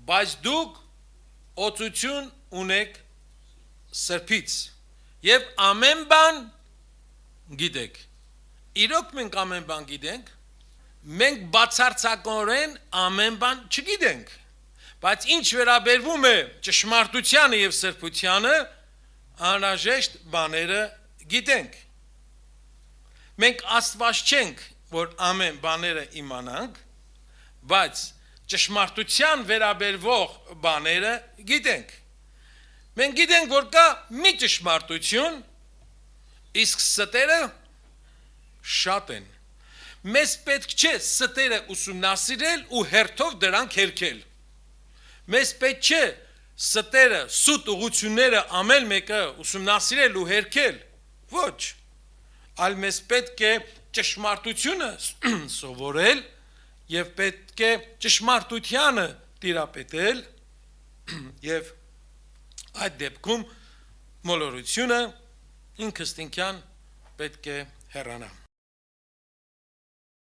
բայց դուք օծություն ունեք սրբից եւ ամեն բան գիտեք։ Իրոք մենք ամեն բան գիտենք, մենք բացարձակորեն ամեն բան չգիտենք, բայց ինչ վերաբերվում է ճշմարտությանը եւ սրբությանը, անհրաժեշտ բաները գիտենք։ Մենք Աստված չենք, որ ամեն բաները իմանանք, բայց ճշմարտության վերաբերվող բաները գիտենք։ Մենք գիտենք, որ կա մի ճշմարտություն, իսկ ստերը շատ են։ Մեզ պետք չէ ստերը ուսումնասիրել ու հերթով դրանք հերքել։ Մեզ պետք չէ ստերը, սուտ ուղությունները ամեն մեկը ուսումնասիրել ու հերքել։ Ոչ, այլ մեզ պետք է ճշմարտությունը սովորել եւ պետք է ճշմարտությանը տիրապետել եւ այդ դեպքում մոլորությունը ինքստինքյան պետք է հեռանա։